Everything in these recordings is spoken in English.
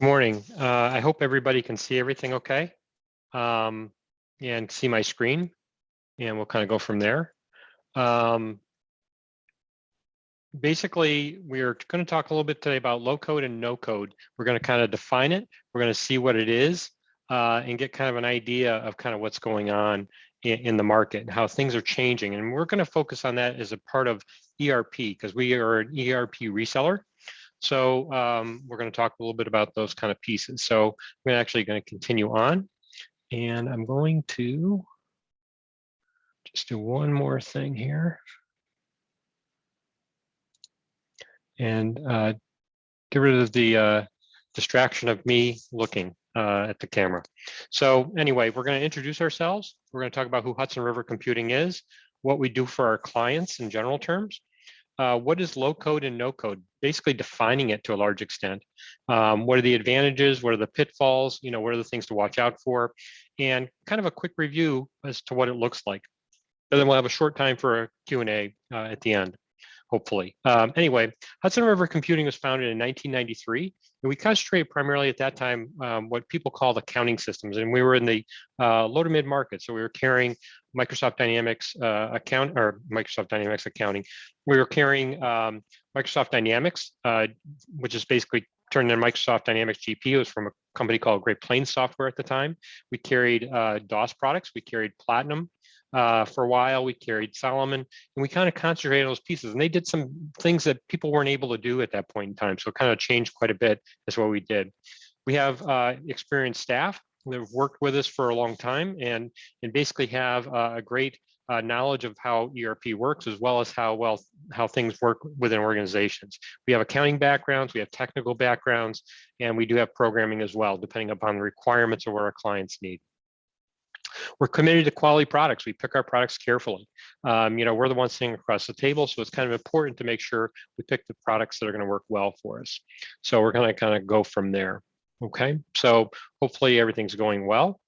Good morning. I hope everybody can see everything okay and see my screen, and we'll kind of go from there. Basically, we're going to talk a little bit today about low code and no code. We're going to kind of define it. We're going to see what it is and get kind of an idea of kind of what's going on in the market and how things are changing. And we're going to focus on that as a part of ERP because we are an ERP reseller. So we're going to talk a little bit about those kind of pieces. So we're actually going to continue on, and I'm going to just do one more thing here and get rid of the distraction of me looking at the camera. So anyway, we're going to introduce ourselves. We're going to talk about who Hudson River Computing is, what we do for our clients in general terms. What is low code and no code? Basically defining it to a large extent. What are the advantages? What are the pitfalls? What are the things to watch out for? And kind of a quick review as to what it looks like. And then we'll have a short time for a Q&A at the end, hopefully. Anyway, Hudson River Computing was founded in 1993, and we concentrate primarily at that time what people call accounting systems, and we were in the low to mid market. So we were carrying Microsoft Dynamics Microsoft Dynamics accounting. We were carrying Microsoft Dynamics, which is basically turned into Microsoft Dynamics GP. It was from a company called Great Plains Software at the time. We carried DOS products. We carried Platinum. For a while, we carried Solomon, and we kind of concentrated on those pieces. And they did some things that people weren't able to do at that point in time. So it kind of changed quite a bit as what we did. We have experienced staff that have worked with us for a long time and basically have a great knowledge of how ERP works, as well as how things work within organizations. We have accounting backgrounds, we have technical backgrounds, and we do have programming as well, depending upon the requirements of what our clients need. We're committed to quality products. We pick our products carefully. We're the ones sitting across the table, so it's kind of important to make sure we pick the products that are going to work well for us. So we're going to kind of go from there. Okay, so hopefully everything's going well.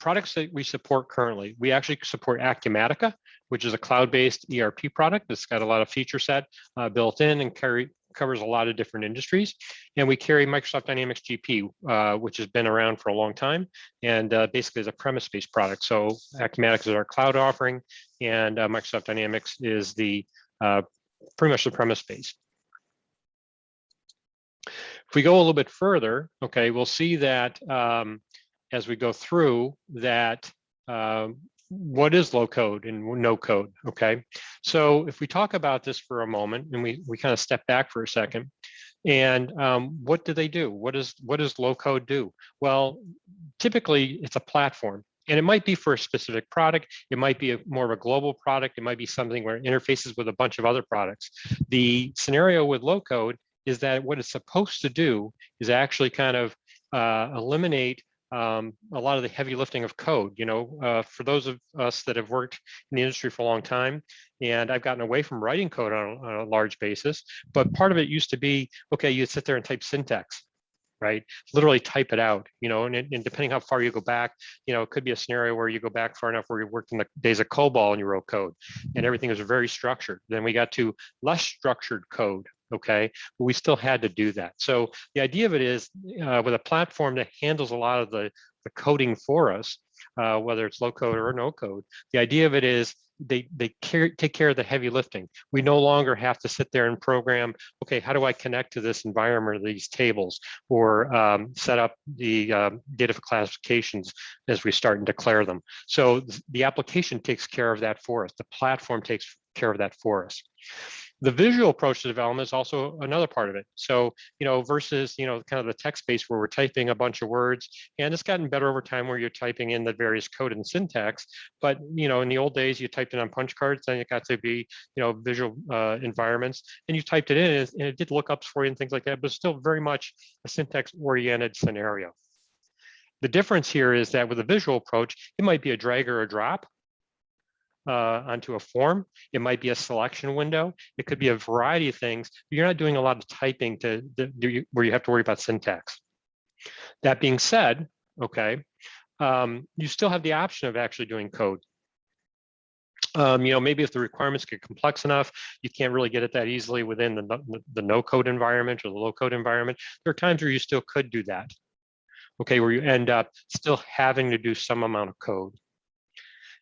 Products that we support currently, we actually support Acumatica, which is a cloud-based ERP product that's got a lot of feature set built in and covers a lot of different industries. And we carry Microsoft Dynamics GP, which has been around for a long time and basically is a premise-based product. So Acumatica is our cloud offering, and Microsoft Dynamics is the pretty much the premise-based. If we go a little bit further, okay, we'll see that as we go through that, what is low code and no code, okay? So if we talk about this for a moment and we kind of step back for a second, and what do they do? What does low code do? Well, typically it's a platform. And it might be for a specific product. It might be more of a global product. It might be something where it interfaces with a bunch of other products. The scenario with low code is that what it's supposed to do is actually kind of eliminate a lot of the heavy lifting of code. For those of us that have worked in the industry for a long time, and I've gotten away from writing code on a large basis, but part of it used to be, okay, you sit there and type syntax, right? Literally type it out, and depending how far you go back, it could be a scenario where you go back far enough where you worked in the days of COBOL and you wrote code and everything was very structured. Then we got to less structured code, okay? But we still had to do that. So the idea of it is with a platform that handles a lot of the coding for us, whether it's low code or no code, the idea of it is they take care of the heavy lifting. We no longer have to sit there and program, okay, how do I connect to this environment or these tables, or set up the data classifications as we start and declare them. So the application takes care of that for us. The platform takes care of that for us. The visual approach to development is also another part of it. So, versus, kind of the text space where we're typing a bunch of words, and it's gotten better over time where you're typing in the various code and syntax. But, in the old days, you typed it on punch cards, then it got to be, visual environments, and you typed it in and it did lookups for you and things like that, but it's still very much a syntax oriented scenario. The difference here is that with a visual approach, it might be a drag or a drop onto a form. It might be a selection window. It could be a variety of things. But you're not doing a lot of typing where you have to worry about syntax. That being said, okay, you still have the option of actually doing code. Maybe if the requirements get complex enough, you can't really get it that easily within the no-code environment or the low-code environment. There are times where you still could do that, okay, where you end up still having to do some amount of code.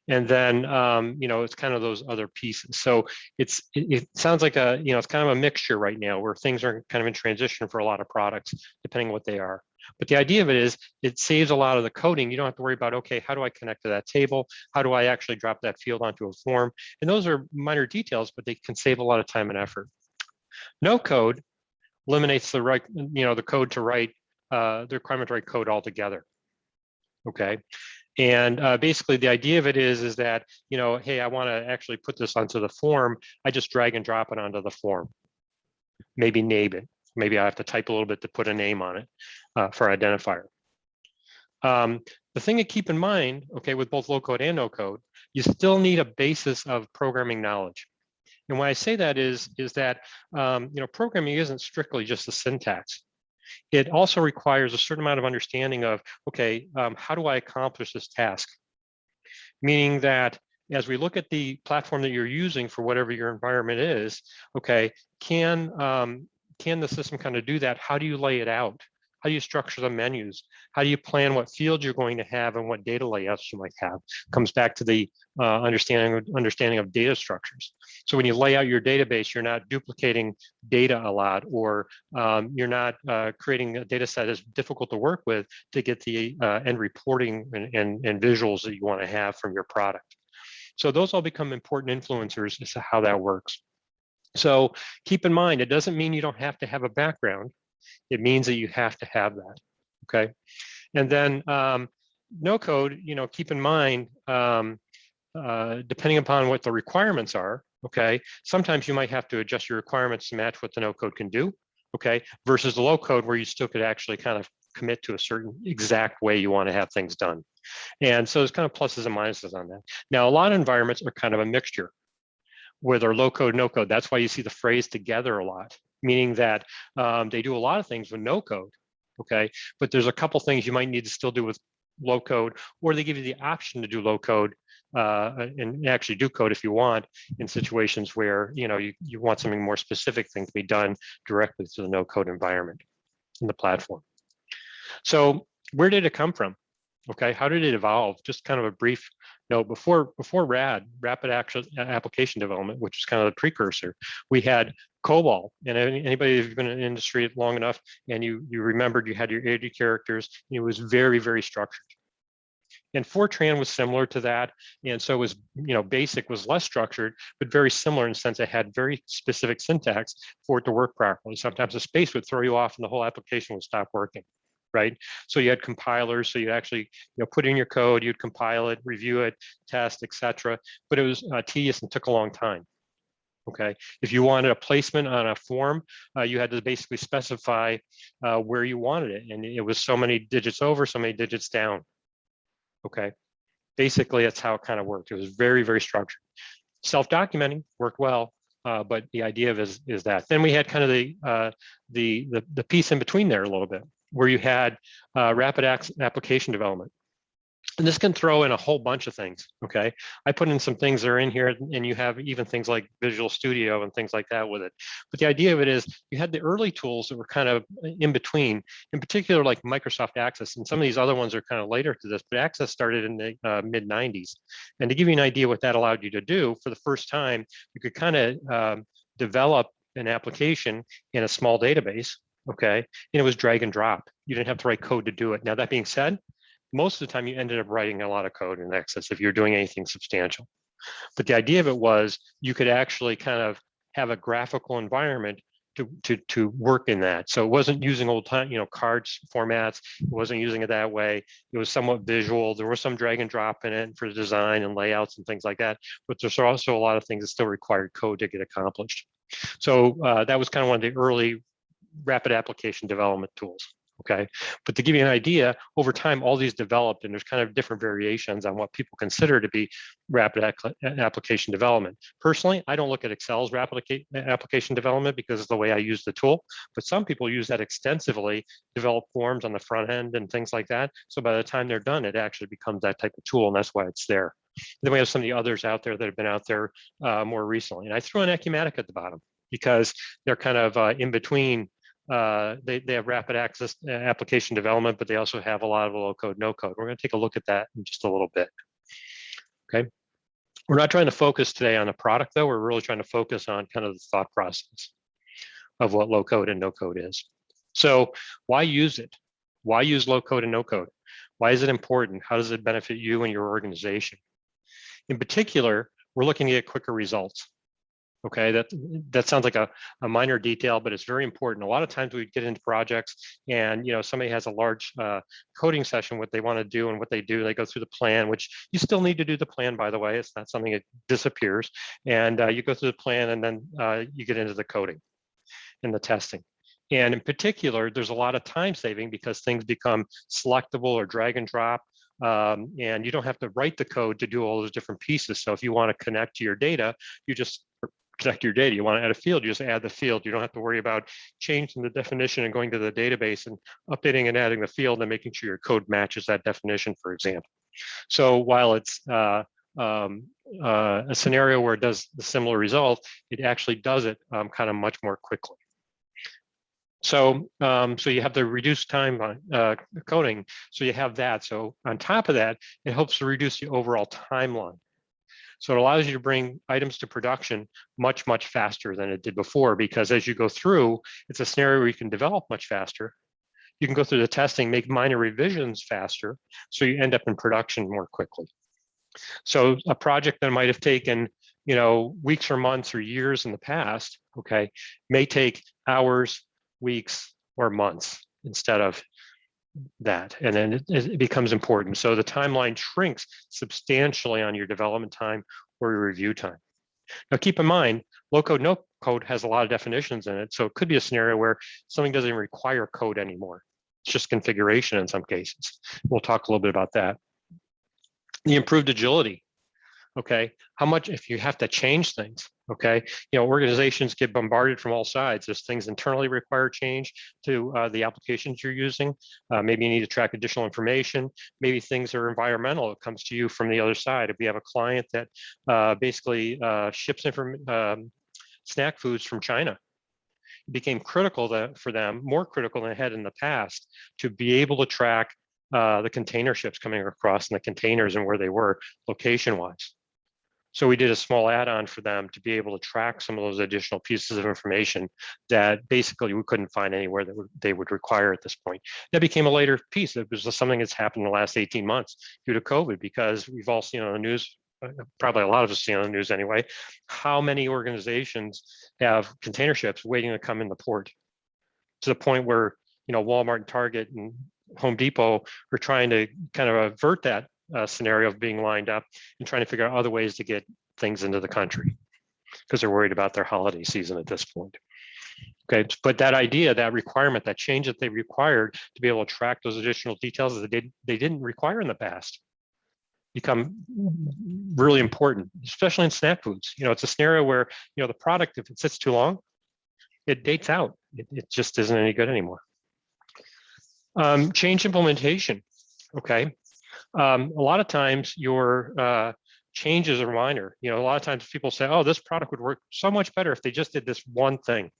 And then, it's kind of those other pieces. So it sounds like it's kind of a mixture right now where things are kind of in transition for a lot of products, depending on what they are. But the idea of it is it saves a lot of the coding. You don't have to worry about, okay, how do I connect to that table? How do I actually drop that field onto a form? And those are minor details, but they can save a lot of time and effort. No code eliminates the code to write, the requirement to write code altogether. Okay. And basically the idea of it is that, hey, I want to actually put this onto the form. I just drag and drop it onto the form. Maybe name it. Maybe I have to type a little bit to put a name on it for identifier. The thing to keep in mind, okay, with both low code and no code, you still need a basis of programming knowledge. And why I say that is that, programming isn't strictly just the syntax. It also requires a certain amount of understanding of, okay, how do I accomplish this task? Meaning that as we look at the platform that you're using for whatever your environment is, okay, can the system kind of do that? How do you lay it out? How do you structure the menus? How do you plan what fields you're going to have and what data layouts you might have? Comes back to the understanding of data structures. So when you lay out your database, you're not duplicating data a lot, or you're not creating a data set that's difficult to work with to get the end reporting and visuals that you want to have from your product. So those all become important influencers as to how that works. So keep in mind, it doesn't mean you don't have to have a background. It means that you have to have that, okay? And then no code, keep in mind, depending upon what the requirements are, okay? Sometimes you might have to adjust your requirements to match what the no code can do, okay? Versus the low code where you still could actually kind of commit to a certain exact way you want to have things done. And so there's kind of pluses and minuses on that. Now, a lot of environments are kind of a mixture where they're low code, no code. That's why you see the phrase together a lot, meaning that they do a lot of things with no code, okay? But there's a couple things you might need to still do with low code, or they give you the option to do low code and actually do code if you want in situations where you want something more specific thing to be done directly to the no code environment in the platform. So where did it come from? Okay, how did it evolve? Just kind of a brief note. Before Rapid Application Development, which is kind of the precursor, we had COBOL. And anybody who's been in the industry long enough and you remembered you had your 80 characters, it was very, very structured. And Fortran was similar to that. And so it was, BASIC was less structured, but very similar in the sense it had very specific syntax for it to work properly. Sometimes a space would throw you off and the whole application would stop working. Right? So you had compilers, so you actually put in your code, you'd compile it, review it, test, etc. But it was tedious and took a long time. Okay, if you wanted a placement on a form, you had to basically specify where you wanted it, and it was so many digits over, so many digits down. Okay, basically that's how it kind of worked. It was very, very structured. Self-documenting worked well, but the idea of is that. Then we had kind of the piece in between there a little bit, where you had rapid application development. And this can throw in a whole bunch of things, okay? I put in some things that are in here, and you have even things like Visual Studio and things like that with it. But the idea of it is you had the early tools that were kind of in between, in particular like Microsoft Access, and some of these other ones are kind of later to this, but Access started in the mid-90s. And to give you an idea what that allowed you to do, for the first time, you could kind of develop an application in a small database, okay? And it was drag and drop. You didn't have to write code to do it. Now, that being said, most of the time you ended up writing a lot of code in Access if you're doing anything substantial. But the idea of it was you could actually kind of have a graphical environment to work in that. So it wasn't using old time, cards formats. It wasn't using it that way. It was somewhat visual. There was some drag and drop in it for the design and layouts and things like that. But there's also a lot of things that still required code to get accomplished. So that was kind of one of the early rapid application development tools. Okay, but to give you an idea, over time, all these developed, and there's kind of different variations on what people consider to be rapid application development. Personally, I don't look at Excel's rapid application development because of the way I use the tool, but some people use that extensively, develop forms on the front end and things like that. So by the time they're done, it actually becomes that type of tool, and that's why it's there. Then we have some of the others out there that have been out there more recently. And I threw in Acumatica at the bottom because they're kind of in between. They have rapid access application development, but they also have a lot of low code, no code. We're going to take a look at that in just a little bit. Okay. We're not trying to focus today on the product, though. We're really trying to focus on kind of the thought process of what low code and no code is. So why use it? Why use low code and no code? Why is it important? How does it benefit you and your organization? In particular, we're looking to get quicker results. Okay, that sounds like a minor detail, but it's very important. A lot of times we get into projects and somebody has a large coding session, what they want to do and what they do, they go through the plan, which you still need to do the plan, by the way. It's not something that disappears. And you go through the plan and then you get into the coding and the testing. And in particular, there's a lot of time saving because things become selectable or drag and drop. And you don't have to write the code to do all those different pieces. So if you want to connect to your data, you just connect your data. You want to add a field, you just add the field. You don't have to worry about changing the definition and going to the database and updating and adding the field and making sure your code matches that definition, for example. So while it's a scenario where it does the similar result, it actually does it kind of much more quickly. So, so you have the reduced time on coding. So you have that. So on top of that, it helps to reduce the overall timeline. So it allows you to bring items to production much, much faster than it did before, because as you go through, it's a scenario where you can develop much faster. You can go through the testing, make minor revisions faster, so you end up in production more quickly. So a project that might have taken, weeks or months or years in the past, okay, may take hours, weeks, or months instead of that, and then it becomes important. So the timeline shrinks substantially on your development time or your review time. Now keep in mind, low code, no code has a lot of definitions in it. So it could be a scenario where something doesn't even require code anymore. It's just configuration in some cases. We'll talk a little bit about that. The improved agility. Okay, how much if you have to change things, okay, organizations get bombarded from all sides. There's things internally require change to the applications you're using. Maybe you need to track additional information. Maybe things are environmental. It comes to you from the other side. If we have a client that basically ships in from snack foods from China, it became critical for them, more critical than it had in the past, to be able to track the container ships coming across and the containers and where they were location-wise. So we did a small add-on for them to be able to track some of those additional pieces of information that basically we couldn't find anywhere that they would require at this point. That became a later piece. It was something that's happened in the last 18 months due to COVID, because we've all seen on the news, probably a lot of us see on the news anyway, how many organizations have container ships waiting to come in the port, to the point where Walmart and Target and Home Depot are trying to kind of avert that scenario of being lined up and trying to figure out other ways to get things into the country because they're worried about their holiday season at this point. Okay, but that idea, that requirement, that change that they required to be able to track those additional details that they didn't require in the past become really important, especially in snack foods. It's a scenario where the product, if it sits too long, it dates out. It just isn't any good anymore. Change implementation. Okay. A lot of times your changes are minor. A lot of times people say, oh, this product would work so much better if they just did this one thing.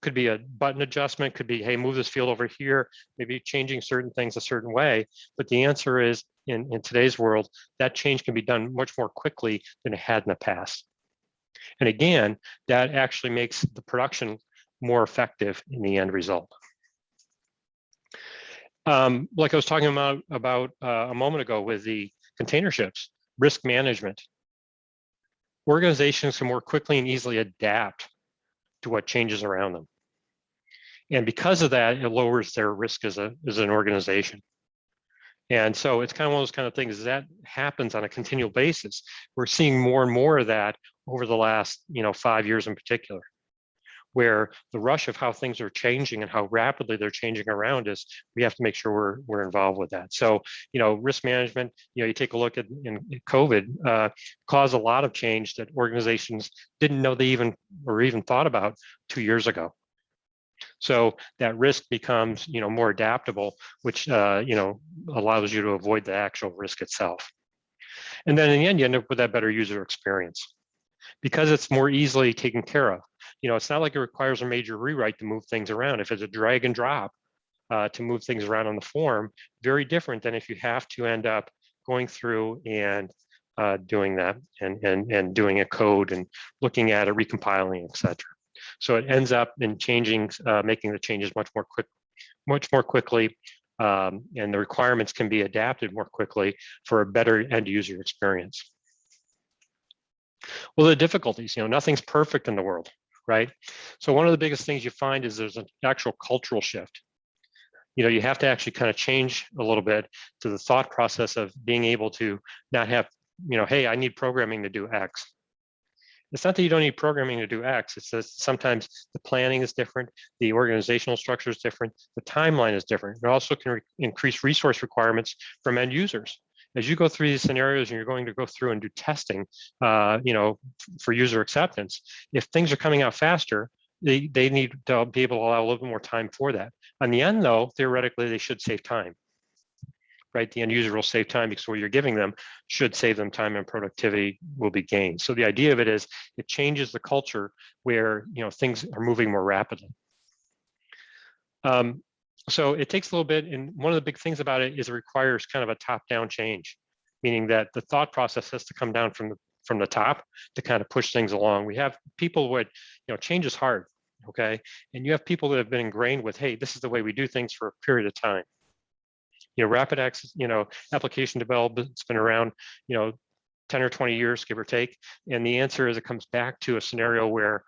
Could be a button adjustment, could be, hey, move this field over here, maybe changing certain things a certain way. But the answer is, in today's world, that change can be done much more quickly than it had in the past. And again, that actually makes the production more effective in the end result. Like I was talking about a moment ago with the container ships, risk management. Organizations can more quickly and easily adapt to what changes around them. And because of that, it lowers their risk as an organization. And so it's kind of one of those kind of things that happens on a continual basis. We're seeing more and more of that over the last 5 years in particular, where the rush of how things are changing and how rapidly they're changing around us, we have to make sure we're involved with that. So, risk management, you take a look at in COVID, caused a lot of change that organizations didn't know they even thought about 2 years ago. So that risk becomes, more adaptable, which, allows you to avoid the actual risk itself. And then in the end, you end up with that better user experience because it's more easily taken care of. It's not like it requires a major rewrite to move things around. If it's a drag and drop to move things around on the form, very different than if you have to end up going through and doing that and doing a code and looking at it, recompiling, etc. So it ends up in changing, making the changes much more quickly, and the requirements can be adapted more quickly for a better end user experience. Well, the difficulties, nothing's perfect in the world, right? So one of the biggest things you find is there's an actual cultural shift. You have to actually kind of change a little bit to the thought process of being able to not have, hey, I need programming to do X. It's not that you don't need programming to do X. It's that sometimes the planning is different, the organizational structure is different, the timeline is different. It also can increase resource requirements from end users. As you go through these scenarios and you're going to go through and do testing, for user acceptance, if things are coming out faster, they need to be able to allow a little bit more time for that. On the end, though, theoretically, they should save time, right? The end user will save time because what you're giving them should save them time and productivity will be gained. So the idea of it is it changes the culture where things are moving more rapidly. So it takes a little bit, and one of the big things about it is it requires kind of a top-down change, meaning that the thought process has to come down from the top to kind of push things along. We have people with, change is hard, okay? And you have people that have been ingrained with, hey, this is the way we do things for a period of time. Rapid access, application development's been around, 10 or 20 years, give or take. And the answer is it comes back to a scenario where,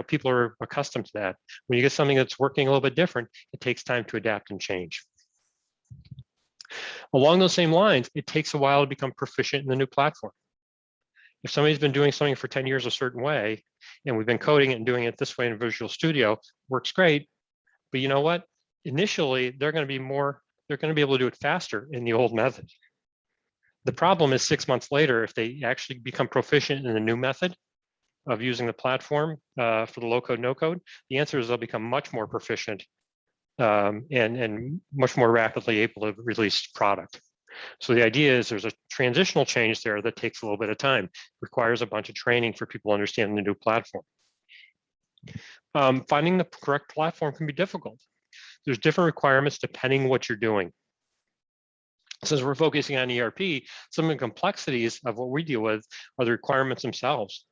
people are accustomed to that. When you get something that's working a little bit different, it takes time to adapt and change. Along those same lines, it takes a while to become proficient in the new platform. If somebody's been doing something for 10 years a certain way, and we've been coding it and doing it this way in Visual Studio, works great. But you know what? Initially, they're going to be able to do it faster in the old method. The problem is 6 months later, if they actually become proficient in the new method of using the platform for the low code, no code, the answer is they'll become much more proficient and much more rapidly able to release product. So the idea is there's a transitional change there that takes a little bit of time, requires a bunch of training for people to understand the new platform. Finding the correct platform can be difficult. There's different requirements depending what you're doing. Since we're focusing on ERP, some of the complexities of what we deal with are the requirements themselves.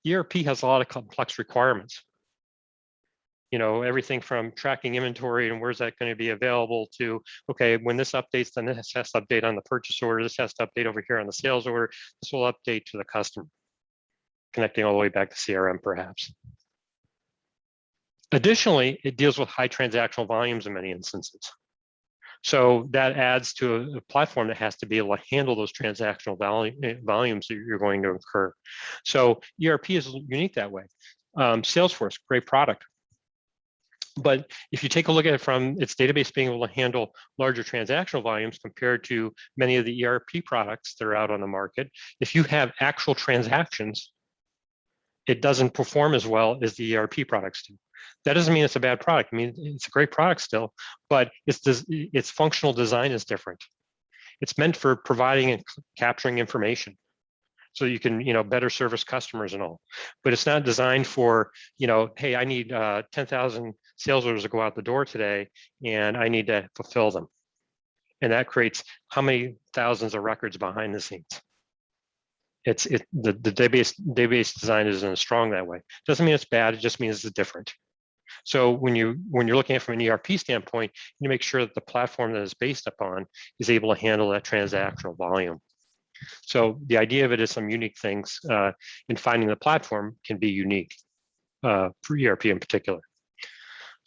ERP has a lot of complex requirements. Everything from tracking inventory and where's that going to be available to, okay, when this updates, then this has to update on the purchase order, this has to update over here on the sales order, this will update to the customer, connecting all the way back to CRM perhaps. Additionally, it deals with high transactional volumes in many instances. So that adds to a platform that has to be able to handle those transactional volumes that you're going to incur. So ERP is unique that way. Salesforce, great product. But if you take a look at it from its database being able to handle larger transactional volumes compared to many of the ERP products that are out on the market, if you have actual transactions, it doesn't perform as well as the ERP products do. That doesn't mean it's a bad product. I mean, it's a great product still, but its functional design is different. It's meant for providing and capturing information so you can, better service customers and all. But it's not designed for, hey, I need 10,000 sales orders to go out the door today, and I need to fulfill them. And that creates how many thousands of records behind the scenes. The database design isn't strong that way. Doesn't mean it's bad. It just means it's different. So when you're looking at it from an ERP standpoint, you make sure that the platform that it's based upon is able to handle that transactional volume. So the idea of it is some unique things in finding the platform can be unique for ERP in particular.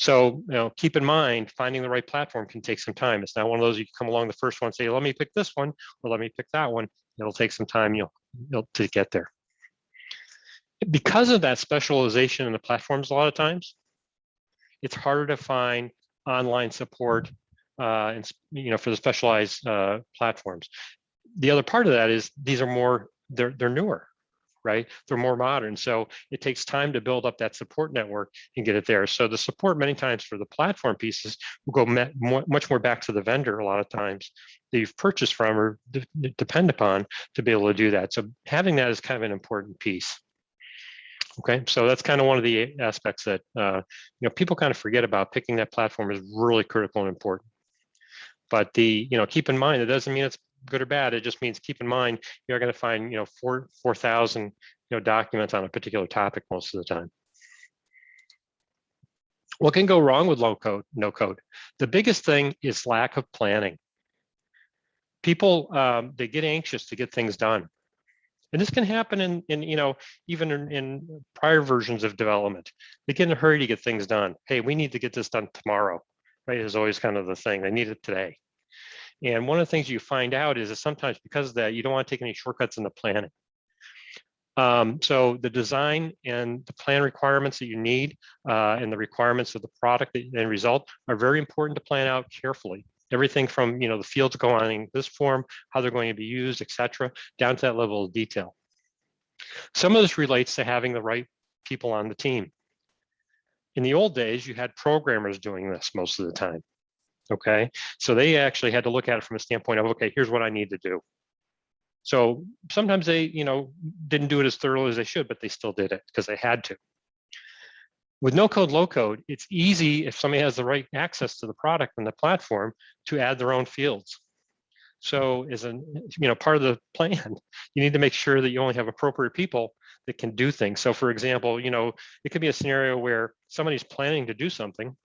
So keep in mind, finding the right platform can take some time. It's not one of those you can come along the first one and say, let me pick this one, or let me pick that one. It'll take some time to get there. Because of that specialization in the platforms, a lot of times, it's harder to find online support and for the specialized platforms. The other part of that is these are they're newer, right? They're more modern. So it takes time to build up that support network and get it there. So the support many times for the platform pieces will go much more back to the vendor a lot of times that you've purchased from or depend upon to be able to do that. So having that is kind of an important piece. Okay, so that's kind of one of the aspects that people kind of forget about. Picking that platform is really critical and important. But keep in mind, it doesn't mean it's good or bad. It just means keep in mind you're going to find 4,000 documents on a particular topic most of the time. What can go wrong with low code, no code? The biggest thing is lack of planning. People they get anxious to get things done. And this can happen in even in prior versions of development. They get in a hurry to get things done. Hey, we need to get this done tomorrow, right? Is always kind of the thing. They need it today. And one of the things you find out is that sometimes because of that, you don't want to take any shortcuts in the planning. So the design and the plan requirements that you need and the requirements of the product and result are very important to plan out carefully. Everything from the fields go on in this form, how they're going to be used, et cetera, down to that level of detail. Some of this relates to having the right people on the team. In the old days, you had programmers doing this most of the time. Okay, so they actually had to look at it from a standpoint of, okay, here's what I need to do. So sometimes they, didn't do it as thoroughly as they should, but they still did it because they had to. With no code, low code, it's easy if somebody has the right access to the product and the platform to add their own fields. So as a part of the plan, you need to make sure that you only have appropriate people that can do things. So for example, it could be a scenario where somebody's planning to do something,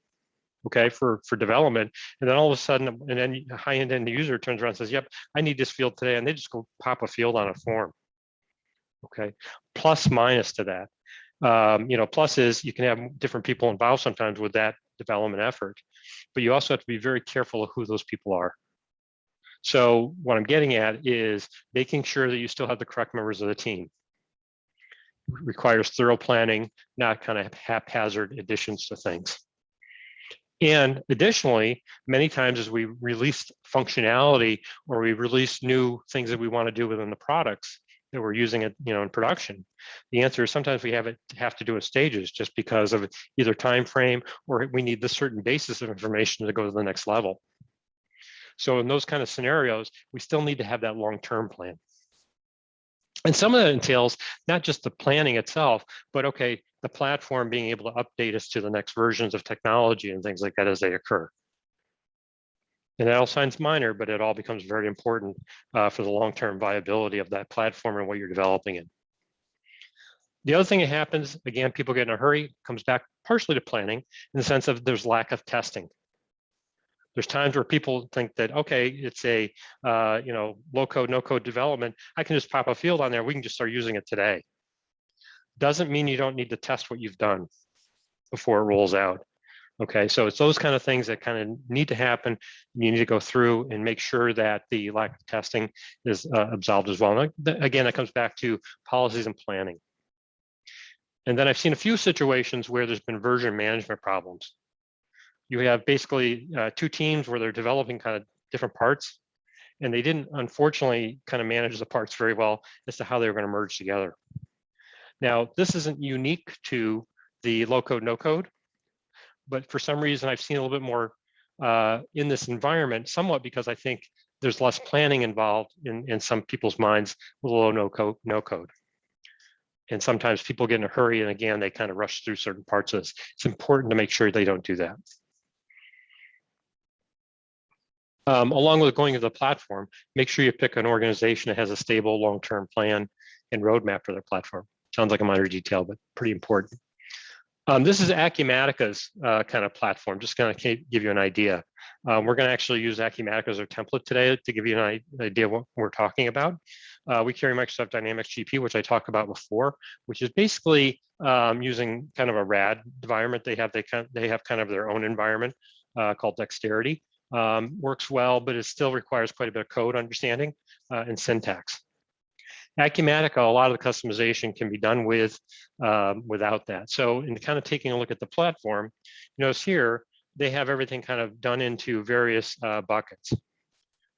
okay, for development, and then all of a sudden, and then a high-end end user turns around and says, yep, I need this field today, and they just go pop a field on a form. Okay, plus minus to that. Plus is you can have different people involved sometimes with that development effort, but you also have to be very careful of who those people are. So what I'm getting at is making sure that you still have the correct members of the team. It requires thorough planning, not kind of haphazard additions to things. And additionally, many times as we release functionality or we release new things that we want to do within the products that we're using it, in production, the answer is sometimes we have to do it stages just because of either time frame or we need this certain basis of information to go to the next level. So in those kind of scenarios, we still need to have that long-term plan. And some of that entails not just the planning itself, but okay, the platform being able to update us to the next versions of technology and things like that as they occur. And that all sounds minor, but it all becomes very important for the long-term viability of that platform and what you're developing in. The other thing that happens, again, people get in a hurry, comes back partially to planning in the sense of there's lack of testing. There's times where people think that, okay, it's a low code, no code development. I can just pop a field on there. We can just start using it today. Doesn't mean you don't need to test what you've done before it rolls out. Okay, so it's those kind of things that kind of need to happen. You need to go through and make sure that the lack of testing is absolved as well. And again, that comes back to policies and planning. And then I've seen a few situations where there's been version management problems. You have basically two teams where they're developing kind of different parts, and they didn't, unfortunately, kind of manage the parts very well as to how they were going to merge together. Now, this isn't unique to the low code, no code, but for some reason, I've seen a little bit more in this environment, somewhat because I think there's less planning involved in some people's minds with low no code. And sometimes people get in a hurry, and again, they kind of rush through certain parts of this. It's important to make sure they don't do that. Along with going to the platform, make sure you pick an organization that has a stable long-term plan and roadmap for their platform. Sounds like a minor detail, but pretty important. This is Acumatica's kind of platform, just going to give you an idea. We're going to actually use Acumatica as our template today to give you an idea of what we're talking about. We carry Microsoft Dynamics GP, which I talked about before, which is basically using kind of a RAD environment. They have kind of their own environment called Dexterity. Works well, but it still requires quite a bit of code understanding and syntax. Acumatica, a lot of the customization can be done without that. So in kind of taking a look at the platform, you notice here, they have everything kind of done into various buckets.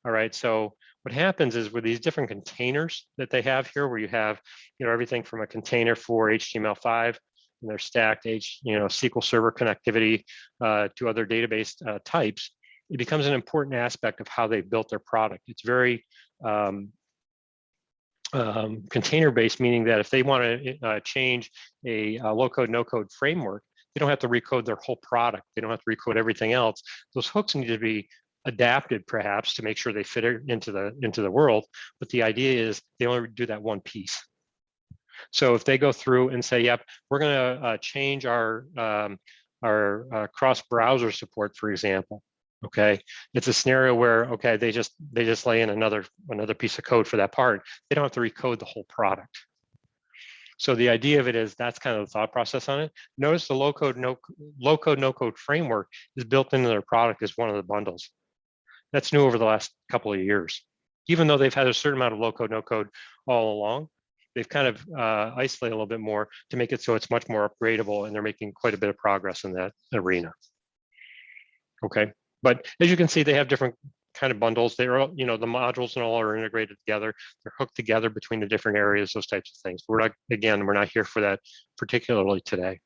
All right, so what happens is with these different containers that they have here, where you have, everything from a container for HTML5, and they're stacked SQL Server connectivity to other database types, it becomes an important aspect of how they built their product. It's very container-based, meaning that if they want to change a low-code, no-code framework, they don't have to recode their whole product. They don't have to recode everything else. Those hooks need to be adapted, perhaps, to make sure they fit into the world. But the idea is they only do that one piece. So if they go through and say, "Yep, we're going to change our cross-browser support," for example. Okay, it's a scenario where they just lay in another piece of code for that part. They don't have to recode the whole product. So the idea of it is that's kind of the thought process on it. Notice the low-code, no-code framework is built into their product as one of the bundles. That's new over the last couple of years. Even though they've had a certain amount of low-code, no-code all along, they've kind of isolated a little bit more to make it so it's much more upgradable, and they're making quite a bit of progress in that arena. Okay, but as you can see, they have different kind of bundles. They're all, the modules and all are integrated together. They're hooked together between the different areas, those types of things. We're not here for that particularly today.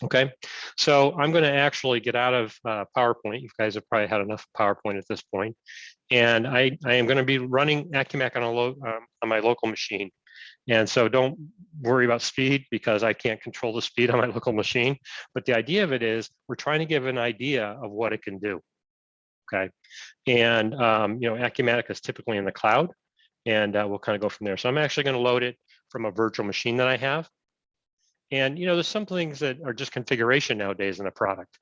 Okay, so I'm going to actually get out of PowerPoint. You guys have probably had enough PowerPoint at this point, and I am going to be running Acumatica on my local machine. And so don't worry about speed, because I can't control the speed on my local machine. But the idea of it is we're trying to give an idea of what it can do. Okay, and Acumatica is typically in the cloud, and we'll kind of go from there. So I'm actually going to load it from a virtual machine that I have. And there's some things that are just configuration nowadays in a product.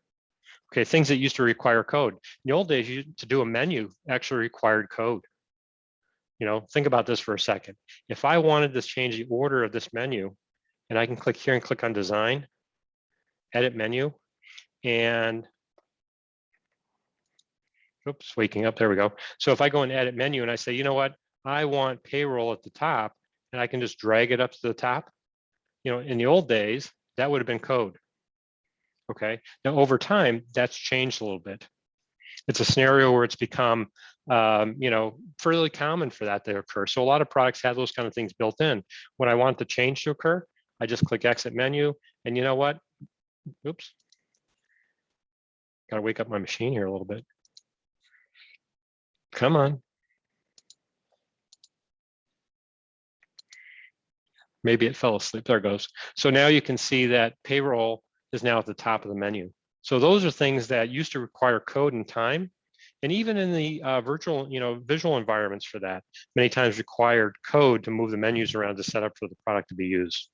Okay, things that used to require code. In the old days, to do a menu actually required code. Think about this for a second. If I wanted to change the order of this menu, and I can click here and click on design, edit menu, and oops, waking up, there we go. So if I go and edit menu and I say, you know what, I want payroll at the top, and I can just drag it up to the top. In the old days, that would have been code. Okay, now over time, that's changed a little bit. It's a scenario where it's become, fairly common for that to occur. So a lot of products have those kind of things built in. When I want the change to occur, I just click exit menu, and you know what? Oops, gotta wake up my machine here a little bit. Come on. Maybe it fell asleep. There it goes. So now you can see that payroll is now at the top of the menu. So those are things that used to require code and time. And even in the virtual, visual environments for that, many times required code to move the menus around to set up for the product to be used.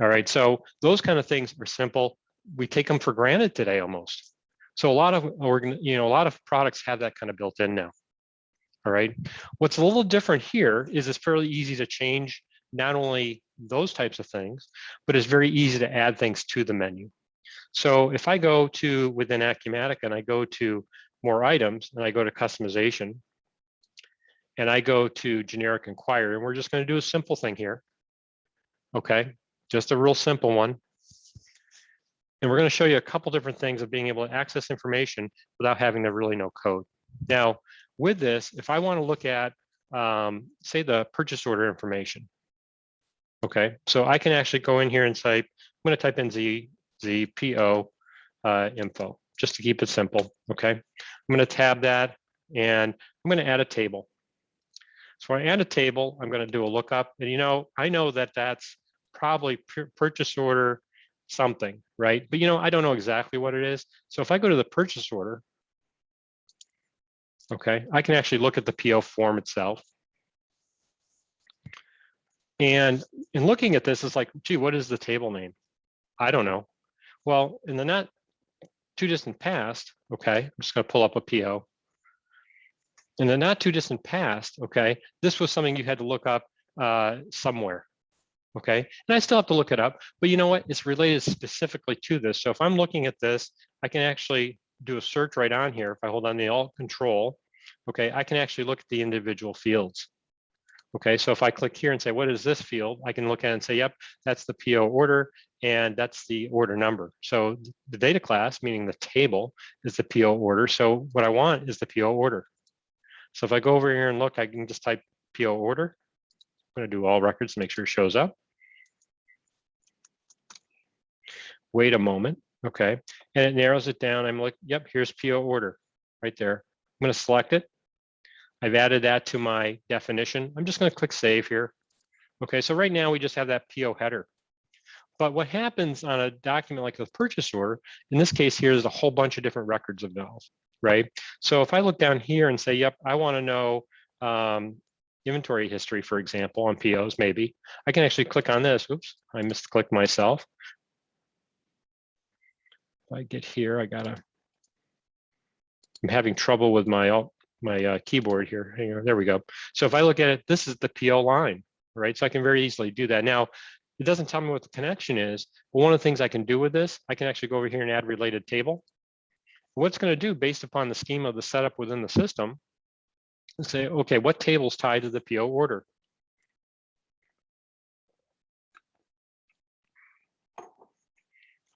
All right, so those kind of things are simple. We take them for granted today almost. So a lot of products have that kind of built in now. All right, what's a little different here is it's fairly easy to change not only those types of things, but it's very easy to add things to the menu. So if I go to within Acumatica and I go to more items and I go to customization and I go to generic inquiry, and we're just going to do a simple thing here. Okay, just a real simple one. And we're going to show you a couple different things of being able to access information without having to really know code. Now, with this, if I want to look at, say, the purchase order information, okay, so I can actually go in here and type, I'm going to type in the PO info, just to keep it simple, okay? I'm going to tab that, and I'm going to add a table. So when I add a table, I'm going to do a lookup, and I know that that's probably purchase order something, right? But I don't know exactly what it is. So if I go to the purchase order, okay, I can actually look at the PO form itself. And in looking at this, it's like, gee, what is the table name? I don't know. Well, in the not too distant past, okay, I'm just going to pull up a PO. In the not too distant past, okay, this was something you had to look up somewhere, okay? And I still have to look it up, but you know what? It's related specifically to this. So if I'm looking at this, I can actually do a search right on here. If I hold on the Alt Control, okay, I can actually look at the individual fields. Okay, so if I click here and say, what is this field? I can look at it and say, yep, that's the PO order. and that's the order number. So the data class, meaning the table, is the PO order. So what I want is the PO order. So if I go over here and look, I can just type PO order. I'm going to do all records to make sure it shows up. Wait a moment. Okay. And it narrows it down. I'm like, yep, here's PO order right there. I'm going to select it. I've added that to my definition. I'm just going to click save here. Okay. So right now we just have that PO header. But what happens on a document like the purchase order, in this case here, there's a whole bunch of different records involved, right? So if I look down here and say, yep, I want to know inventory history, for example, on POs, maybe, I can actually click on this. Oops, I misclicked myself. If I get here, I'm having trouble with my keyboard here. Hang on, there we go. So if I look at it, this is the PO line, right? So I can very easily do that. Now, it doesn't tell me what the connection is, but one of the things I can do with this, I can actually go over here and add related table. What it's going to do based upon the schema of the setup within the system, is say, okay, what table is tied to the PO order?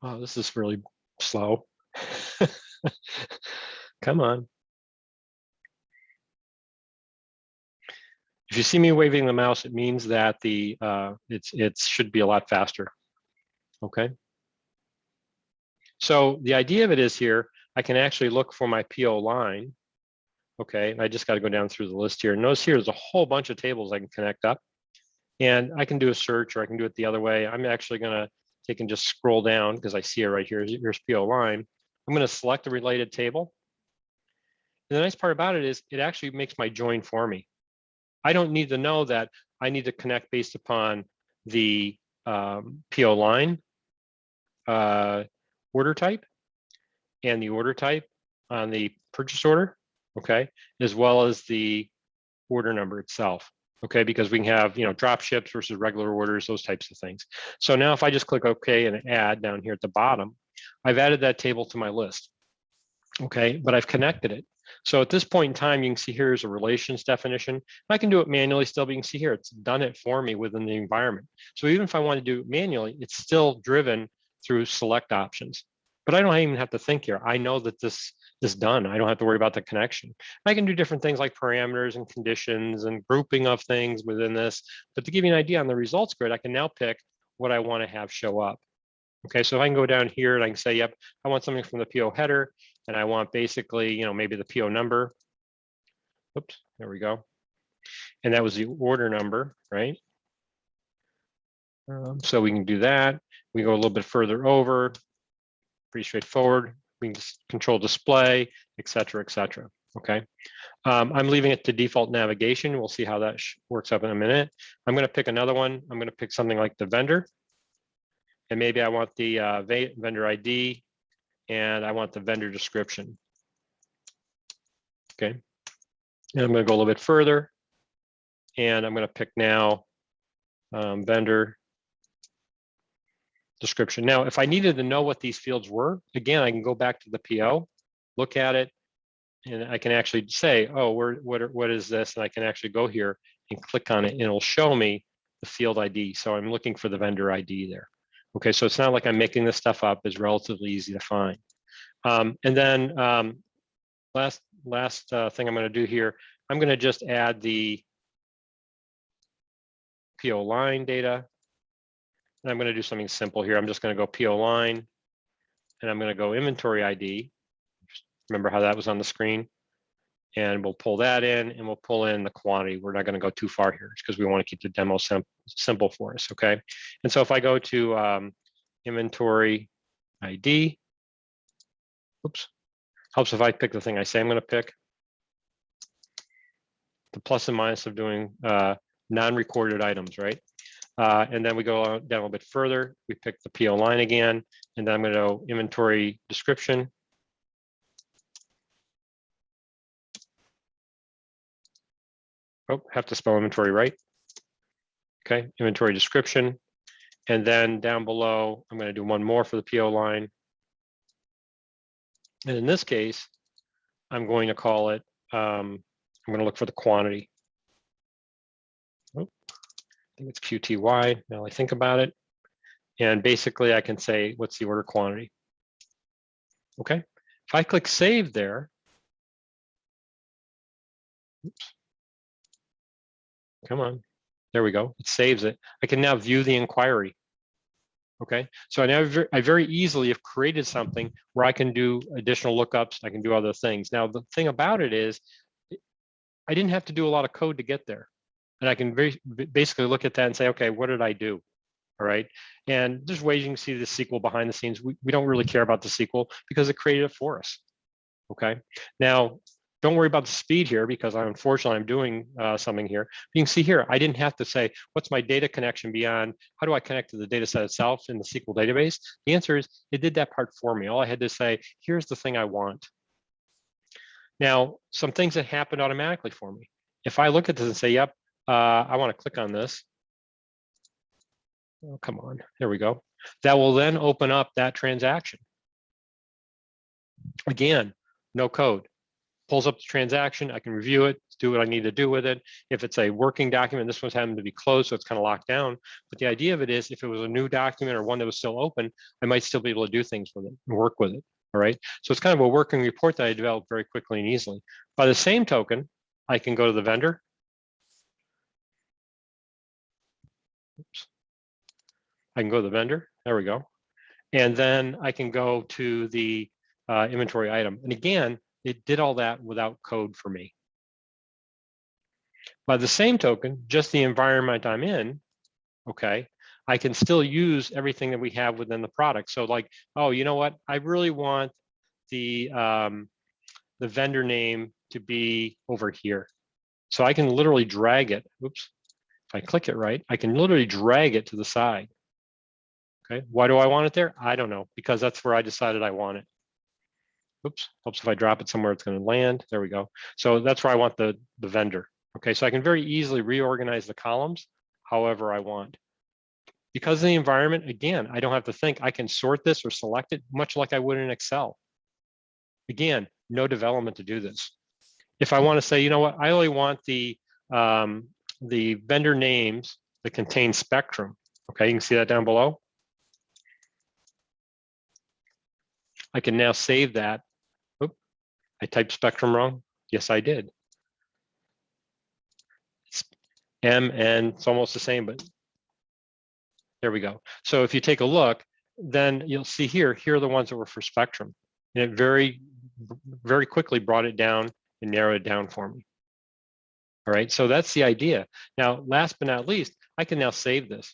Oh, this is really slow. Come on. If you see me waving the mouse, it means that it should be a lot faster. Okay. So the idea of it is here, I can actually look for my PO line. Okay, and I just got to go down through the list here. Notice here, there's a whole bunch of tables I can connect up, and I can do a search, or I can do it the other way. I'm actually going to take and just scroll down because I see it right here. Here's PO line. I'm going to select the related table. And the nice part about it is it actually makes my join for me. I don't need to know that I need to connect based upon the PO line order type and the order type on the purchase order, okay, as well as the order number itself, okay, because we can have, drop ships versus regular orders, those types of things. So now if I just click OK and add down here at the bottom, I've added that table to my list, okay, but I've connected it. So at this point in time, you can see here's a relations definition. I can do it manually still, but you can see here, it's done it for me within the environment. So even if I want to do it manually, it's still driven through select options. But I don't even have to think here. I know that this is done. I don't have to worry about the connection. I can do different things like parameters and conditions and grouping of things within this. But to give you an idea on the results grid, I can now pick what I want to have show up. Okay, so if I can go down here and I can say, yep, I want something from the PO header, and I want basically, maybe the PO number. Oops, there we go. And that was the order number, right? So we can do that. We go a little bit further over, pretty straightforward. We can just control display, et cetera, okay? I'm leaving it to default navigation. We'll see how that works up in a minute. I'm gonna pick another one. I'm gonna pick something like the vendor. And maybe I want the vendor ID and I want the vendor description. Okay. And I'm going to go a little bit further. And I'm going to pick now vendor description. Now, if I needed to know what these fields were, again, I can go back to the PO, look at it, and I can actually say, oh, what is this? And I can actually go here and click on it, and it'll show me the field ID. So I'm looking for the vendor ID there. Okay, so it's not like I'm making this stuff up. It's relatively easy to find. And then last thing I'm going to do here, I'm going to just add the PO line data. And I'm going to do something simple here. I'm just going to go PO line, and I'm going to go inventory ID. Just remember how that was on the screen. And we'll pull that in, and we'll pull in the quantity. We're not going to go too far here because we want to keep the demo simple for us, okay? And so if I go to inventory ID, oops, helps if I pick the thing I say I'm going to pick. The plus and minus of doing non-recorded items, right? And then we go down a little bit further. We pick the PO line again, and then I'm going to go inventory description. Oh, have to spell inventory right. Okay, inventory description. And then down below, I'm going to do one more for the PO line. And in this case, I'm going to call it, I'm going to look for the quantity. Oh, I think it's QTY, now I think about it. And basically I can say, what's the order quantity? Okay. If I click save there, oops, come on, there we go. It saves it. I can now view the inquiry. Okay, so I very easily have created something where I can do additional lookups. I can do other things. Now, the thing about it is I didn't have to do a lot of code to get there. And I can basically look at that and say, okay, what did I do? All right. And there's ways you can see the SQL behind the scenes. We don't really care about the SQL because it created it for us. Okay. Now, don't worry about the speed here because unfortunately I'm doing something here. You can see here, I didn't have to say, what's my data connection beyond? How do I connect to the data set itself in the SQL database? The answer is it did that part for me. All I had to say, here's the thing I want. Now, some things that happened automatically for me. If I look at this and say, yep, I want to click on this. Oh, come on, there we go. That will then open up that transaction. Again, no code. Pulls up the transaction, I can review it, do what I need to do with it. If it's a working document, this one's having to be closed, so it's kind of locked down. But the idea of it is if it was a new document or one that was still open, I might still be able to do things with it and work with it, all right? So it's kind of a working report that I developed very quickly and easily. By the same token, I can go to the vendor. Oops. I can go to the vendor, there we go. And then I can go to the inventory item. And again, it did all that without code for me. By the same token, just the environment I'm in, okay, I can still use everything that we have within the product. So like, oh, you know what? I really want the vendor name to be over here. So I can literally drag it. Oops. If I click it right, I can literally drag it to the side. Okay. Why do I want it there? I don't know, because that's where I decided I want it. Oops, helps if I drop it somewhere it's going to land. There we go. So that's where I want the vendor. Okay, so I can very easily reorganize the columns however I want. Because of the environment, again, I don't have to think. I can sort this or select it much like I would in Excel. Again, no development to do this. If I want to say, you know what, I only want the vendor names that contain Spectrum. Okay, you can see that down below. I can now save that. Oop, I typed Spectrum wrong. Yes, I did. MN, it's almost the same, but there we go. So if you take a look, then you'll see here are the ones that were for Spectrum. And it very quickly brought it down and narrowed it down for me. All right, so that's the idea. Now, last but not least, I can now save this.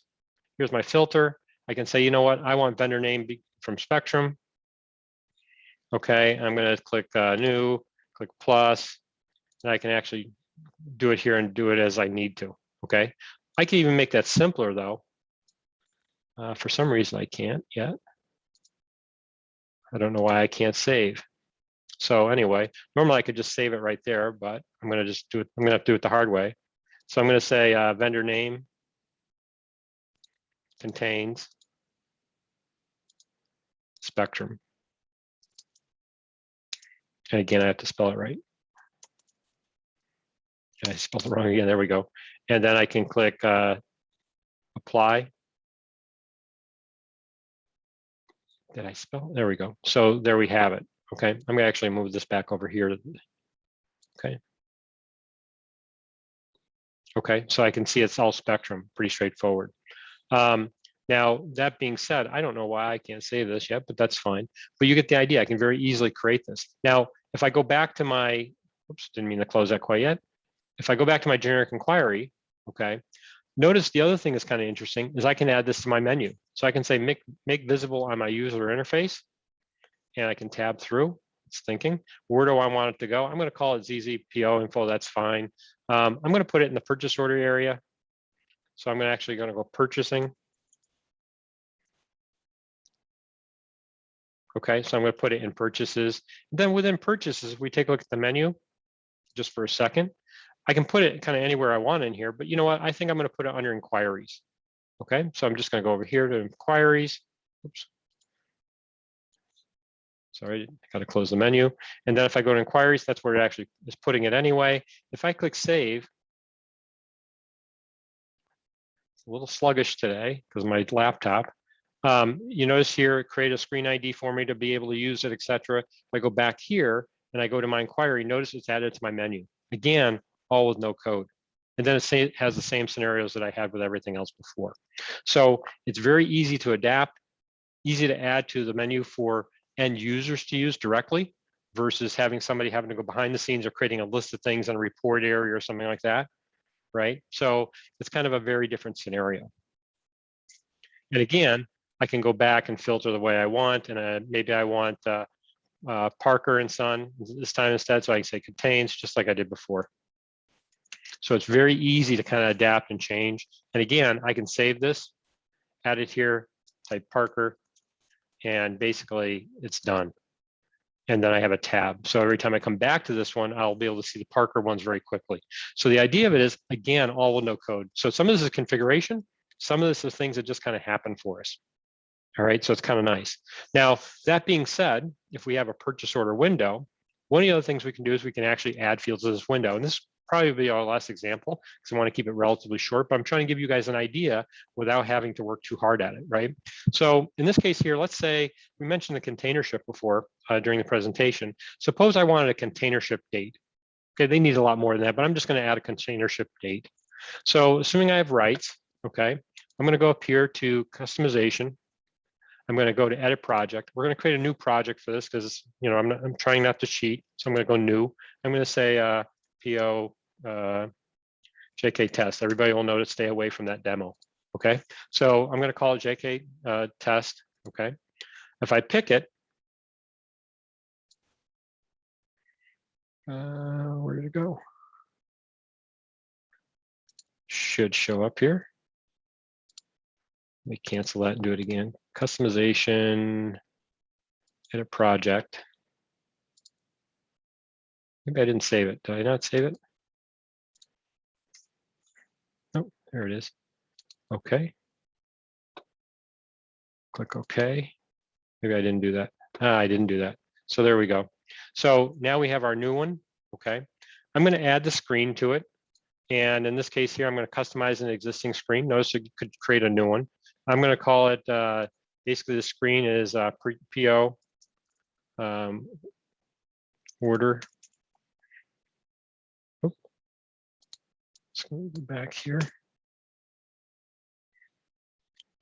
Here's my filter. I can say, you know what, I want vendor name from Spectrum. Okay, I'm gonna click new, click plus, and I can actually do it here and do it as I need to, okay? I can even make that simpler though. For some reason I can't yet. I don't know why I can't save. So anyway, normally I could just save it right there, but I'm gonna just do it, I'm gonna have to do it the hard way. So I'm gonna say vendor name contains Spectrum. And again, I have to spell it right. I spelled it wrong again, there we go. And then I can click apply. Did I spell? There we go. So there we have it. Okay, I'm gonna actually move this back over here. Okay. Okay, so I can see it's all Spectrum, pretty straightforward. Now, that being said, I don't know why I can't save this yet, but that's fine. But you get the idea, I can very easily create this. Now, if I go back to my, oops, didn't mean to close that quite yet. If I go back to my generic inquiry, okay, notice the other thing that's kind of interesting is I can add this to my menu. So I can say make visible on my user interface, and I can tab through. It's thinking, where do I want it to go? I'm going to call it ZZPO info. That's fine. I'm going to put it in the purchase order area. So I'm actually going to go purchasing. Okay, so I'm going to put it in purchases. Then within purchases, if we take a look at the menu just for a second, I can put it kind of anywhere I want in here, but you know what? I think I'm going to put it under inquiries. Okay, so I'm just going to go over here to inquiries. Oops. Sorry, I got to close the menu. And then if I go to inquiries, that's where it actually is putting it anyway. If I click save, it's a little sluggish today because my laptop. You notice here, create a screen ID for me to be able to use it, etc. If I go back here and I go to my inquiry, notice it's added to my menu. Again, all with no code. And then it has the same scenarios that I had with everything else before. So it's very easy to adapt, easy to add to the menu for end users to use directly versus having somebody having to go behind the scenes or creating a list of things in a report area or something like that, right? So it's kind of a very different scenario. And again, I can go back and filter the way I want, and maybe I want Parker and Son this time instead, so I can say contains, just like I did before. So it's very easy to kind of adapt and change. And again, I can save this, add it here, type Parker, and basically it's done. And then I have a tab. So every time I come back to this one, I'll be able to see the Parker ones very quickly. So the idea of it is, again, all with no code. So some of this is configuration. Some of this is things that just kind of happen for us. All right, so it's kind of nice. Now, that being said, if we have a purchase order window, one of the other things we can do is we can actually add fields to this window. And this probably be our last example because I want to keep it relatively short, but I'm trying to give you guys an idea without having to work too hard at it, right? So in this case here, let's say we mentioned the container ship before during the presentation. Suppose I wanted a container ship date. Okay, they need a lot more than that, but I'm just going to add a container ship date. So assuming I have rights, okay, I'm going to go up here to customization. I'm going to go to edit project. We're going to create a new project for this because I'm trying not to cheat. So I'm going to go new. I'm going to say PO JK test. Everybody will know to stay away from that demo. Okay. So I'm going to call it JK test. Okay. If I pick it, where did it go? Should show up here. Let me cancel that and do it again. Customization, edit project. Maybe I didn't save it. Did I not save it? Oh, there it is. Okay. Click OK. Maybe I didn't do that. I didn't do that. So there we go. So now we have our new one. Okay. I'm going to add the screen to it. And in this case here, I'm going to customize an existing screen. Notice you could create a new one. I'm going to call it, basically the screen is PO order. Oh, let's go back here.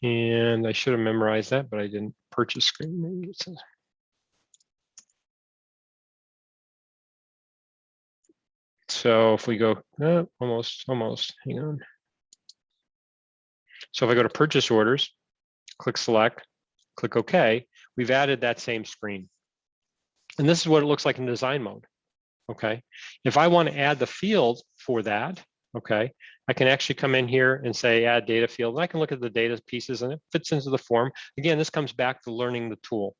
And I should have memorized that, but I didn't. Purchase screen, maybe it says. So if we go, almost, hang on. So if I go to purchase orders, click select, click OK, we've added that same screen. And this is what it looks like in design mode. Okay. If I want to add the field for that, okay, I can actually come in here and say add data field. And I can look at the data pieces and it fits into the form. Again, this comes back to learning the tool.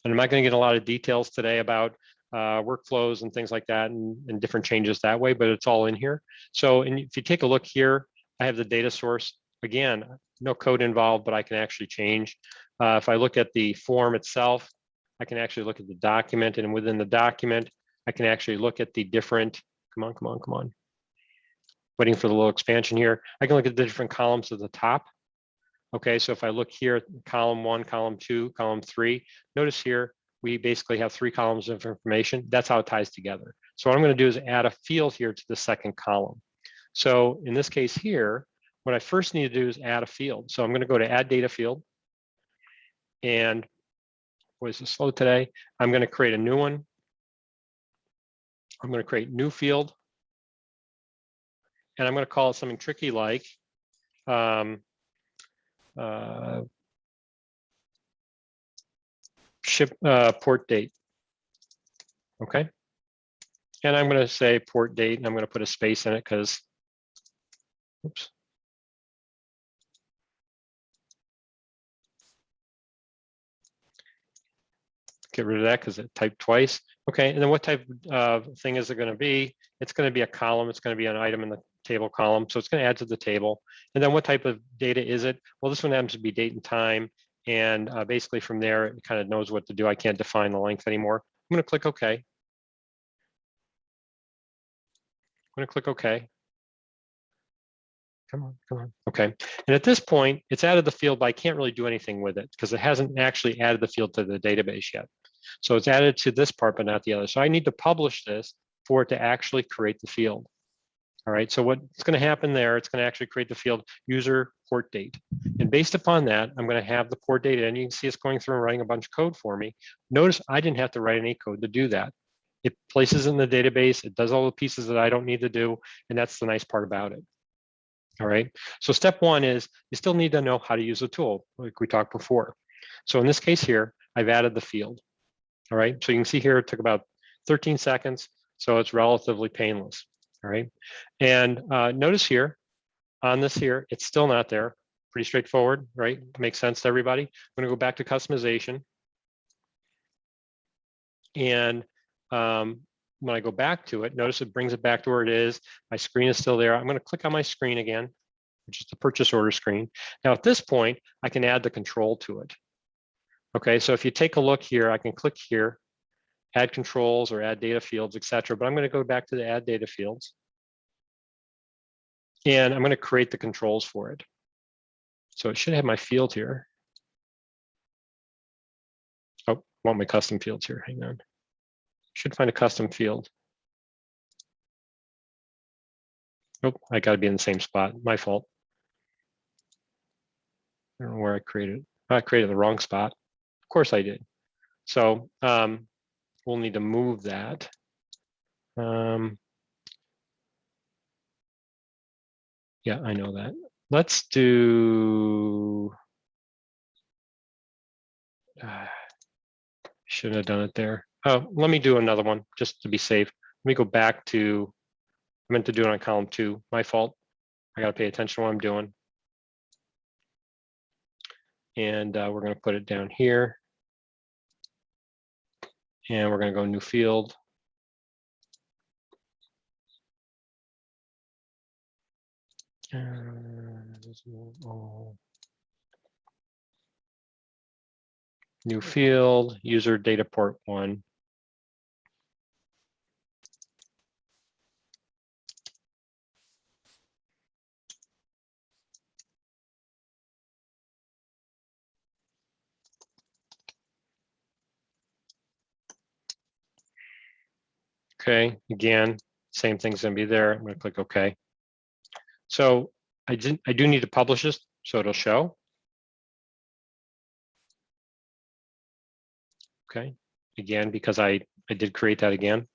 And I'm not going to get a lot of details today about workflows and things like that and different changes that way, but it's all in here. So if you take a look here, I have the data source. Again, no code involved, but I can actually change. If I look at the form itself, I can actually look at the document, and within the document, I can actually look at the different, come on. Waiting for the little expansion here. I can look at the different columns at the top. Okay, so if I look here, column 1, column 2, column 3, notice here, we basically have 3 columns of information. That's how it ties together. So what I'm going to do is add a field here to the second column. So in this case here, what I first need to do is add a field. So I'm going to go to add data field. And boy, is this slow today. I'm going to create a new one. I'm going to create new field. And I'm going to call it something tricky like ship port date. Okay. And I'm going to say port date, and I'm going to put a space in it because, oops. Get rid of that because it typed twice. Okay, and then what type of thing is it going to be? It's going to be a column. It's going to be an item in the table column. So it's going to add to the table. And then what type of data is it? Well, this one happens to be date and time. And basically from there, it kind of knows what to do. I can't define the length anymore. I'm going to click OK. I'm going to click OK. Come on, come on. Okay. And at this point, it's added the field, but I can't really do anything with it because it hasn't actually added the field to the database yet. So it's added to this part, but not the other. So I need to publish this for it to actually create the field. All right. So what's going to happen there, it's going to actually create the field user port date. And based upon that, I'm going to have the port data. And you can see it's going through and writing a bunch of code for me. Notice I didn't have to write any code to do that. It places it in the database. It does all the pieces that I don't need to do. And that's the nice part about it. All right. So step one is you still need to know how to use the tool, like we talked before. So in this case here, I've added the field. All right. So you can see here it took about 13 seconds. So it's relatively painless. All right. And notice here on this here, it's still not there. Pretty straightforward, right? Makes sense to everybody. I'm going to go back to customization. And when I go back to it, notice it brings it back to where it is. My screen is still there. I'm going to click on my screen again, which is the purchase order screen. Now at this point, I can add the control to it. Okay, so if you take a look here, I can click here, add controls or add data fields, etc. But I'm going to go back to the add data fields. And I'm going to create the controls for it. So it should have my field here. Oh, I want my custom fields here. Hang on. Should find a custom field. Oh, I got to be in the same spot. My fault. I don't know where I created. I created the wrong spot. Of course I did. So we'll need to move that. Yeah, I know that. Let's do. Shouldn't have done it there. Oh, let me do another one just to be safe. Let me go back to. I meant to do it on column 2. My fault. I got to pay attention to what I'm doing. And we're going to put it down here. And we're going to go new field. New field, user data port 1. Okay, again, same thing's gonna be there. I'm gonna click OK. So I do need to publish this so it'll show. Okay, again, because I did create that again.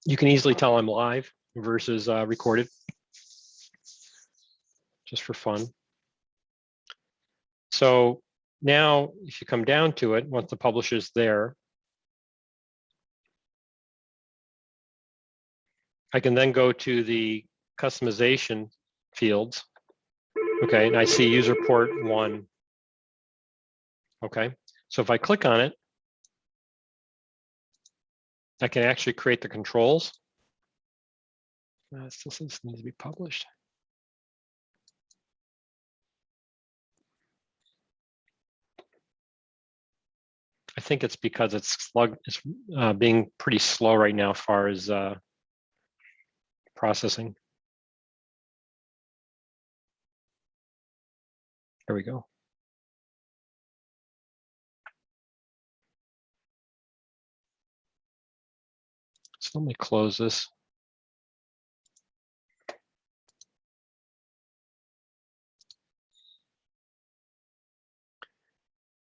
You can easily tell I'm live versus recorded, just for fun. So now if you come down to it, once the publisher's there, I can then go to the customization fields. Okay, and I see user port 1. Okay, so if I click on it, I can actually create the controls. It still says it needs to be published. I think it's because it's being pretty slow right now as far as processing. There we go. So let me close this.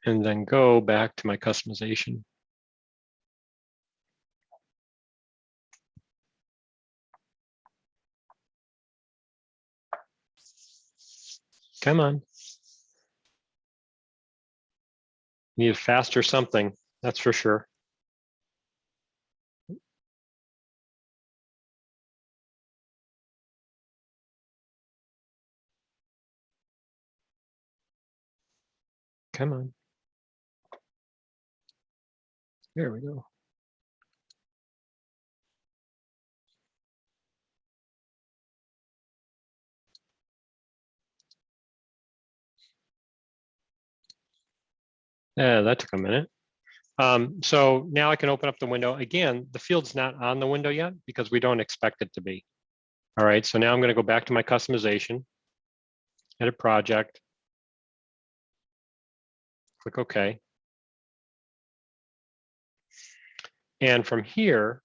And then go back to my customization. Come on. Need a faster something, that's for sure. Come on. There we go. Yeah, that took a minute. So now I can open up the window. Again, the field's not on the window yet because we don't expect it to be. All right, so now I'm going to go back to my customization, edit project, click OK. And from here,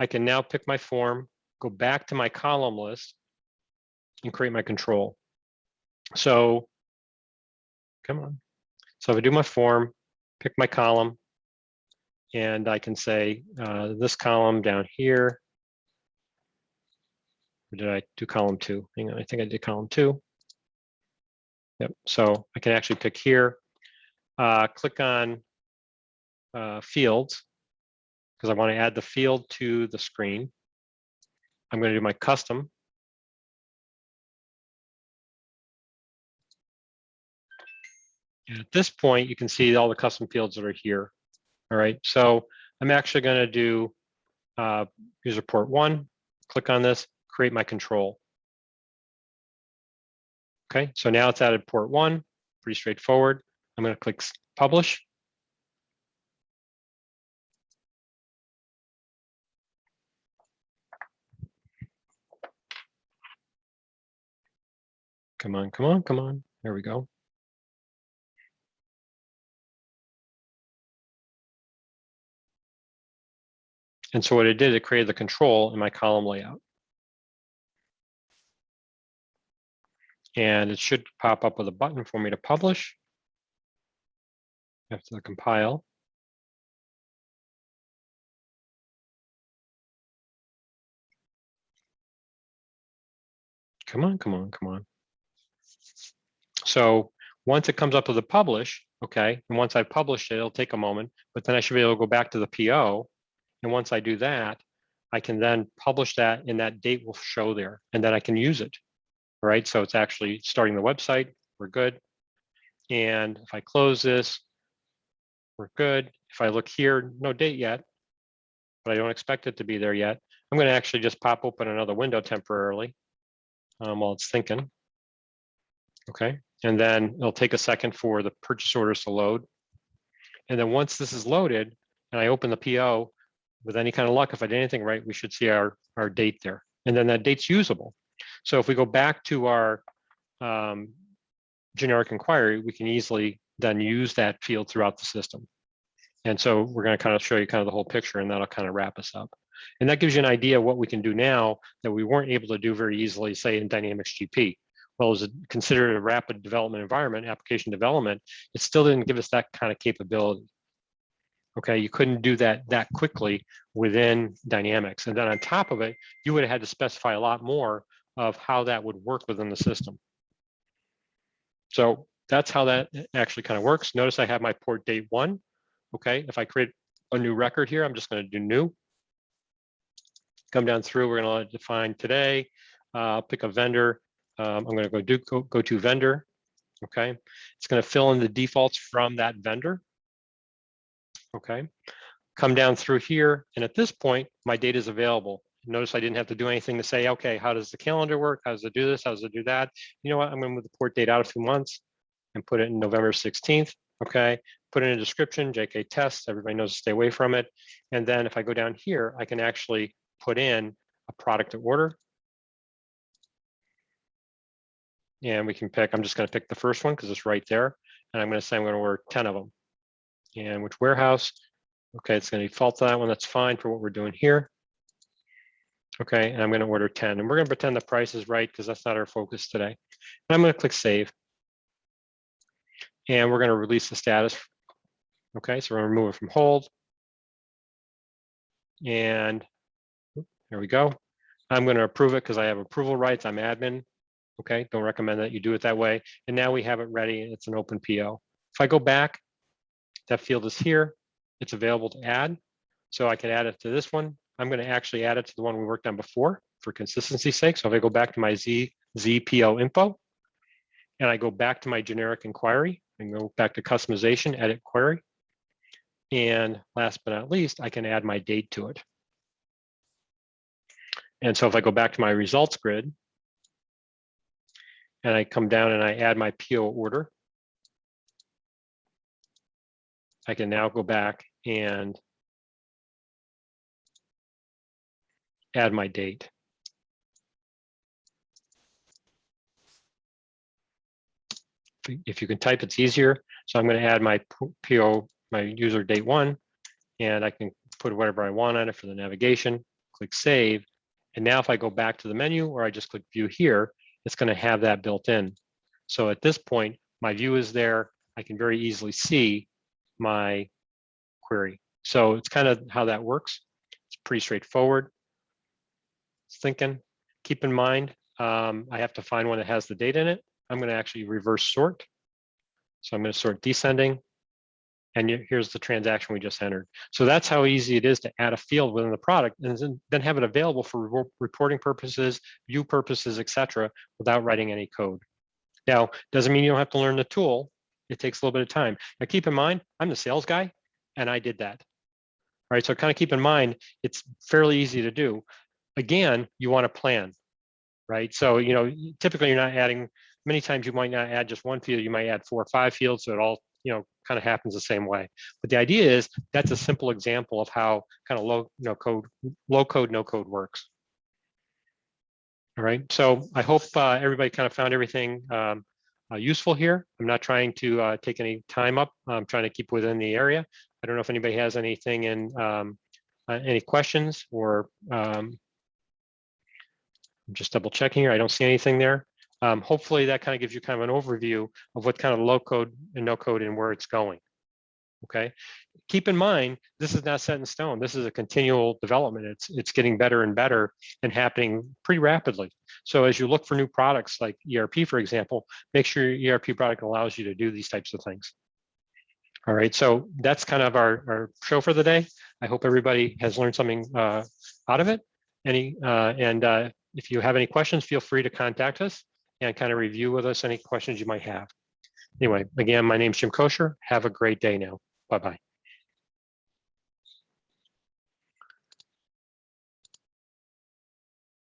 I can now pick my form, go back to my column list, and create my control. So, come on. So if I do my form, pick my column, and I can say this column down here. Or did I do column 2? Hang on, I think I did column 2. Yep, so I can actually pick here, click on fields, because I want to add the field to the screen. I'm going to do my custom. And at this point, you can see all the custom fields that are here. All right, so I'm actually going to do user port 1, click on this, create my control. Okay, so now it's added port 1, pretty straightforward. I'm going to click publish. Come on, come on, come on. There we go. And so what it did, it created the control in my column layout. And it should pop up with a button for me to publish after the compile. Come on, come on, come on. So once it comes up with a publish, okay, and once I've published it, it'll take a moment, but then I should be able to go back to the PO. And once I do that, I can then publish that and that date will show there and then I can use it, right? So it's actually starting the website, we're good. And if I close this, we're good. If I look here, no date yet, but I don't expect it to be there yet. I'm going to actually just pop open another window temporarily while it's thinking. Okay, and then it'll take a second for the purchase orders to load. And then once this is loaded and I open the PO, with any kind of luck, if I did anything right, we should see our date there. And then that date's usable. So if we go back to our generic inquiry, we can easily then use that field throughout the system. And so we're going to kind of show you kind of the whole picture, and that'll kind of wrap us up. And that gives you an idea of what we can do now that we weren't able to do very easily, say in Dynamics GP. Well, as considered a rapid development environment, application development, it still didn't give us that kind of capability. Okay, you couldn't do that quickly within Dynamics. And then on top of it, you would have had to specify a lot more of how that would work within the system. So that's how that actually kind of works. Notice I have my port date 1. Okay, if I create a new record here, I'm just going to do new. Come down through, we're going to define today, pick a vendor. I'm going to go to vendor. Okay, it's going to fill in the defaults from that vendor. Okay, come down through here, and at this point, my data is available. Notice I didn't have to do anything to say, okay, how does the calendar work? How does it do this? How does it do that? You know what? I'm going to move the port date out a few months and put it in November 16th. Okay, put in a description, JK test. Everybody knows to stay away from it. And then if I go down here, I can actually put in a product to order. And we can pick, I'm just going to pick the first one because it's right there. And I'm going to say I'm going to order 10 of them. And which warehouse? Okay, it's going to default to that one. That's fine for what we're doing here. Okay, and I'm going to order 10. And we're going to pretend the price is right because that's not our focus today. And I'm going to click save. And we're going to release the status. Okay, so we're going to remove it from hold. And there we go. I'm going to approve it because I have approval rights. I'm admin. Okay, don't recommend that you do it that way. And now we have it ready. It's an open PO. If I go back, that field is here. It's available to add. So I can add it to this one. I'm going to actually add it to the one we worked on before for consistency's sake. So if I go back to my ZPO info and I go back to my generic inquiry and go back to customization, edit query. And last but not least, I can add my date to it. And so if I go back to my results grid and I come down and I add my PO order, I can now go back and add my date. If you can type, it's easier. So I'm going to add my PO, my user date 1, and I can put whatever I want on it for the navigation, click save. And now if I go back to the menu or I just click view here, it's going to have that built in. So at this point, my view is there. I can very easily see my query. So it's kind of how that works. It's pretty straightforward. It's thinking. Keep in mind, I have to find one that has the data in it. I'm going to actually reverse sort. So I'm going to sort descending. And here's the transaction we just entered. So that's how easy it is to add a field within the product and then have it available for reporting purposes, view purposes, etc., without writing any code. Now, doesn't mean you don't have to learn the tool. It takes a little bit of time. Now, keep in mind, I'm the sales guy, and I did that. All right, so kind of keep in mind, it's fairly easy to do. Again, you want to plan, right? So, typically you're not adding, many times you might not add just one field, you might add 4 or 5 fields, so it all, kind of happens the same way. But the idea is that's a simple example of how kind of low code, no code works. All right, so I hope everybody kind of found everything useful here. I'm not trying to take any time up. I'm trying to keep within the area. I don't know if anybody has anything in any questions or I'm just double checking here. I don't see anything there. Hopefully that kind of gives you kind of an overview of what kind of low code and no code and where it's going. Okay. Keep in mind, this is not set in stone. This is a continual development. It's getting better and better and happening pretty rapidly. So as you look for new products like ERP, for example, make sure your ERP product allows you to do these types of things. All right, so that's kind of our show for the day. I hope everybody has learned something out of it. If you have any questions, feel free to contact us and kind of review with us any questions you might have. Anyway, again, my name is Jim Kosher. Have a great day now. Bye-bye.